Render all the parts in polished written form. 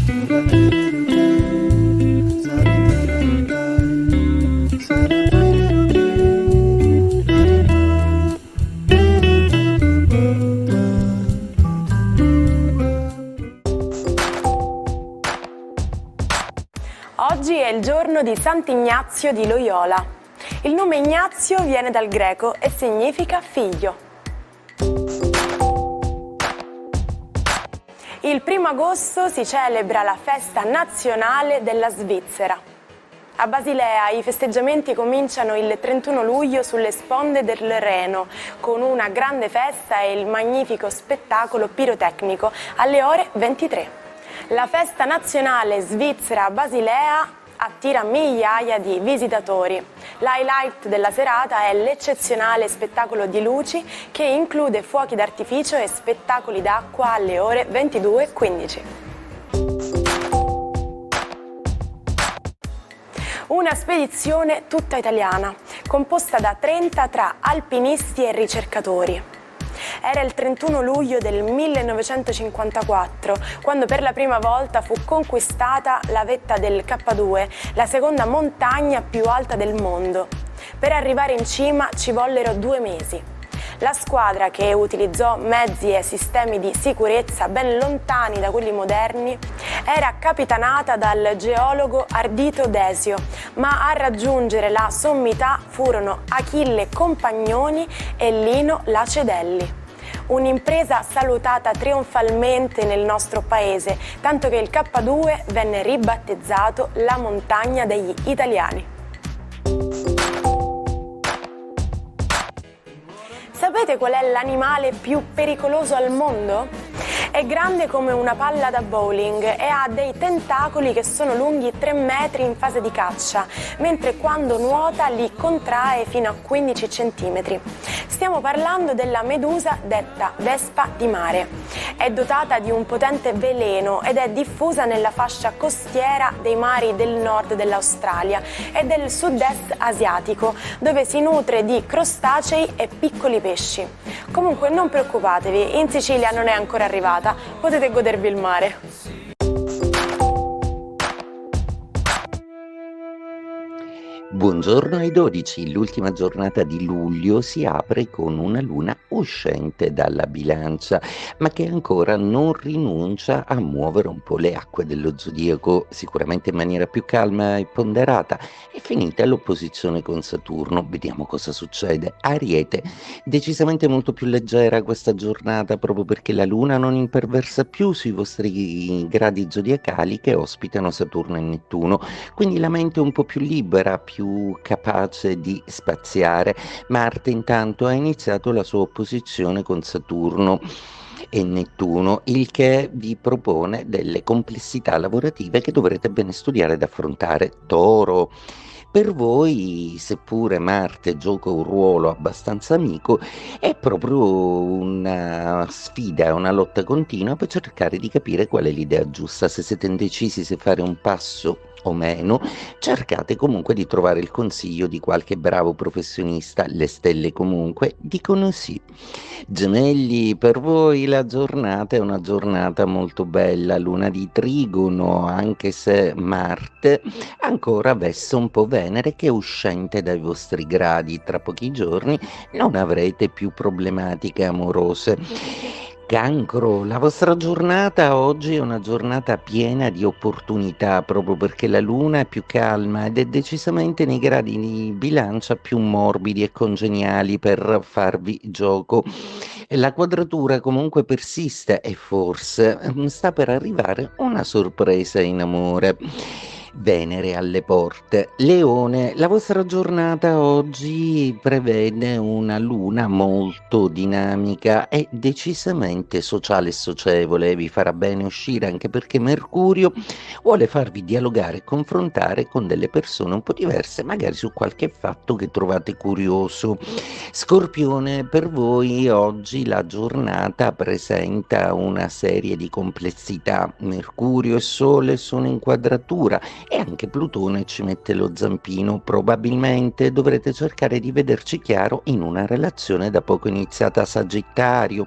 Oggi è il giorno di Sant'Ignazio di Loyola. Il nome Ignazio viene dal greco e significa figlio. Il 1° agosto si celebra la festa nazionale della Svizzera. A Basilea i festeggiamenti cominciano il 31 luglio sulle sponde del Reno con una grande festa e il magnifico spettacolo pirotecnico alle ore 23. La festa nazionale svizzera a Basilea attira migliaia di visitatori. L'highlight della serata è l'eccezionale spettacolo di luci che include fuochi d'artificio e spettacoli d'acqua alle ore 22:15. Una spedizione tutta italiana, composta da 30 tra alpinisti e ricercatori. Era il 31 luglio del 1954, quando per la prima volta fu conquistata la vetta del K2, la seconda montagna più alta del mondo. Per arrivare in cima ci vollero 2 mesi. La squadra, che utilizzò mezzi e sistemi di sicurezza ben lontani da quelli moderni, era capitanata dal geologo Ardito Desio, ma a raggiungere la sommità furono Achille Compagnoni e Lino Lacedelli. Un'impresa salutata trionfalmente nel nostro paese, tanto che il K2 venne ribattezzato la montagna degli italiani. Sapete qual è l'animale più pericoloso al mondo? È grande come una palla da bowling e ha dei tentacoli che sono lunghi 3 metri in fase di caccia, mentre quando nuota li contrae fino a 15 centimetri. Stiamo parlando della medusa detta vespa di mare. È dotata di un potente veleno ed è diffusa nella fascia costiera dei mari del nord dell'Australia e del sud-est asiatico, dove si nutre di crostacei e piccoli pesci. Comunque non preoccupatevi, in Sicilia non è ancora arrivata, potete godervi il mare. Buongiorno ai 12, l'ultima giornata di luglio si apre con una luna uscente dalla bilancia, ma che ancora non rinuncia a muovere un po' le acque dello zodiaco, sicuramente in maniera più calma e ponderata. È finita l'opposizione con Saturno, vediamo cosa succede. Ariete, decisamente molto più leggera questa giornata, proprio perché la luna non imperversa più sui vostri gradi zodiacali che ospitano Saturno e Nettuno, quindi la mente è un po' più libera, più capace di spaziare. Marte intanto ha iniziato la sua opposizione con Saturno e Nettuno, il che vi propone delle complessità lavorative che dovrete bene studiare ed affrontare. Toro, per voi, seppure Marte gioca un ruolo abbastanza amico, è proprio una sfida, una lotta continua per cercare di capire qual è l'idea giusta. Se siete indecisi se fare un passo o meno, cercate comunque di trovare il consiglio di qualche bravo professionista. Le stelle comunque dicono sì. Gemelli, per voi la giornata è una giornata molto bella, luna di trigono, anche se Marte ancora vessa un po' Venere che è uscente dai vostri gradi. Tra pochi giorni non avrete più problematiche amorose. Cancro, la vostra giornata oggi è una giornata piena di opportunità, proprio perché la luna è più calma ed è decisamente nei gradi di bilancia più morbidi e congeniali per farvi gioco. La quadratura comunque persiste e forse sta per arrivare una sorpresa in amore. Venere alle porte. Leone, la vostra giornata oggi prevede una luna molto dinamica e decisamente sociale e socievole. Vi farà bene uscire, anche perché Mercurio vuole farvi dialogare e confrontare con delle persone un po' diverse, magari su qualche fatto che trovate curioso. Scorpione, per voi oggi la giornata presenta una serie di complessità. Mercurio e Sole sono in quadratura e anche Plutone ci mette lo zampino. Probabilmente dovrete cercare di vederci chiaro in una relazione da poco iniziata a Sagittario.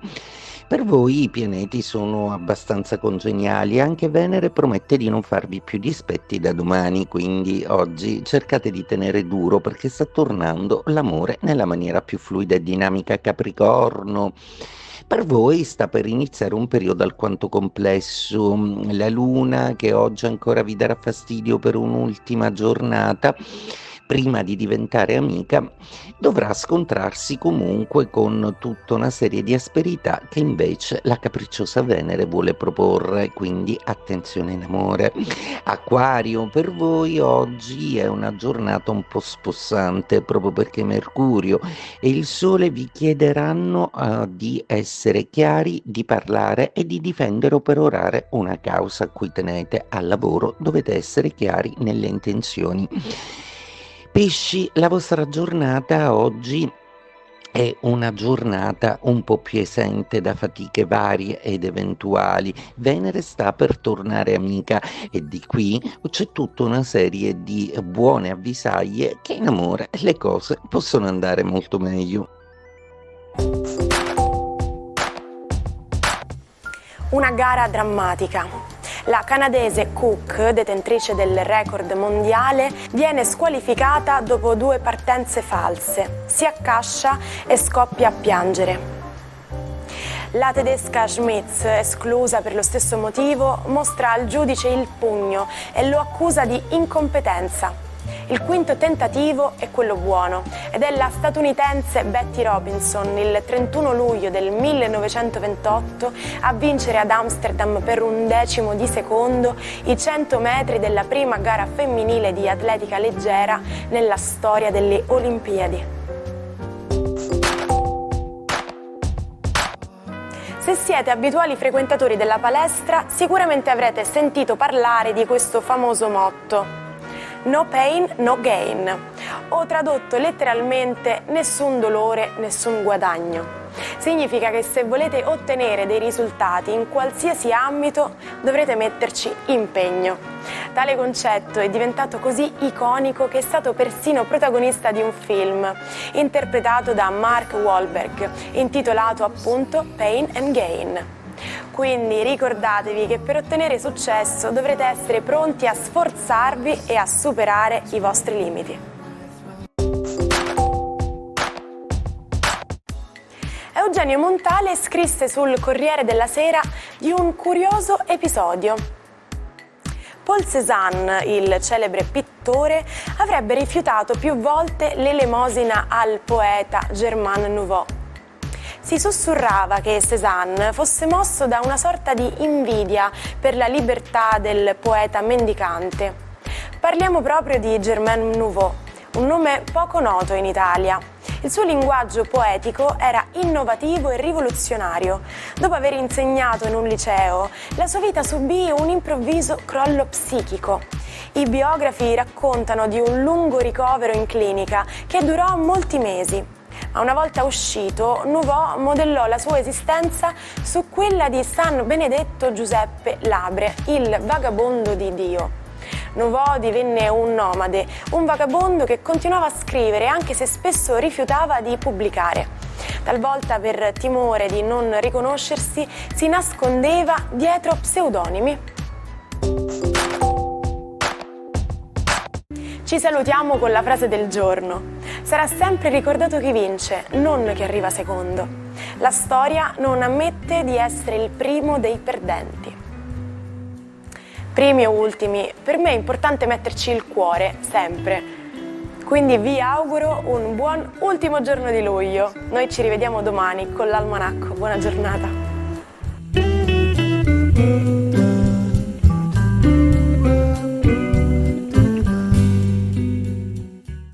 Per voi i pianeti sono abbastanza congeniali, anche Venere promette di non farvi più dispetti da domani, quindi oggi cercate di tenere duro perché sta tornando l'amore nella maniera più fluida e dinamica. Capricorno. Per voi sta per iniziare un periodo alquanto complesso. La Luna, che oggi ancora vi darà fastidio per un'ultima giornata, prima di diventare amica, dovrà scontrarsi comunque con tutta una serie di asperità che invece la capricciosa Venere vuole proporre, quindi attenzione in amore. Acquario, per voi oggi è una giornata un po' spossante, proprio perché Mercurio e il Sole vi chiederanno di essere chiari, di parlare e di difendere o perorare una causa a cui tenete. Al lavoro dovete essere chiari nelle intenzioni. Pesci, la vostra giornata oggi è una giornata un po' più esente da fatiche varie ed eventuali. Venere sta per tornare amica e di qui c'è tutta una serie di buone avvisaglie che in amore le cose possono andare molto meglio. Una gara drammatica. La canadese Cook, detentrice del record mondiale, viene squalificata dopo 2 partenze false. Si accascia e scoppia a piangere. La tedesca Schmitz, esclusa per lo stesso motivo, mostra al giudice il pugno e lo accusa di incompetenza. Il quinto tentativo è quello buono ed è la statunitense Betty Robinson il 31 luglio del 1928 a vincere ad Amsterdam per 1/10 di secondo i 100 metri della prima gara femminile di atletica leggera nella storia delle Olimpiadi. Se siete abituali frequentatori della palestra, sicuramente avrete sentito parlare di questo famoso motto: No pain, no gain, o tradotto letteralmente nessun dolore, nessun guadagno. Significa che se volete ottenere dei risultati in qualsiasi ambito dovrete metterci impegno. Tale concetto è diventato così iconico che è stato persino protagonista di un film interpretato da Mark Wahlberg, intitolato appunto Pain and Gain. Quindi ricordatevi che per ottenere successo dovrete essere pronti a sforzarvi e a superare i vostri limiti. Eugenio Montale scrisse sul Corriere della Sera di un curioso episodio. Paul Cézanne, il celebre pittore, avrebbe rifiutato più volte l'elemosina al poeta Germain Nouveau. Si sussurrava che Cézanne fosse mosso da una sorta di invidia per la libertà del poeta mendicante. Parliamo proprio di Germain Nouveau, un nome poco noto in Italia. Il suo linguaggio poetico era innovativo e rivoluzionario. Dopo aver insegnato in un liceo, la sua vita subì un improvviso crollo psichico. I biografi raccontano di un lungo ricovero in clinica che durò molti mesi. Ma una volta uscito, Nouveau modellò la sua esistenza su quella di San Benedetto Giuseppe Labre, il vagabondo di Dio. Nouveau divenne un nomade, un vagabondo che continuava a scrivere anche se spesso rifiutava di pubblicare. Talvolta per timore di non riconoscersi si nascondeva dietro pseudonimi. Ci salutiamo con la frase del giorno. Sarà sempre ricordato chi vince, non chi arriva secondo. La storia non ammette di essere il primo dei perdenti. Primi o ultimi, per me è importante metterci il cuore, sempre. Quindi vi auguro un buon ultimo giorno di luglio. Noi ci rivediamo domani con l'Almanacco. Buona giornata.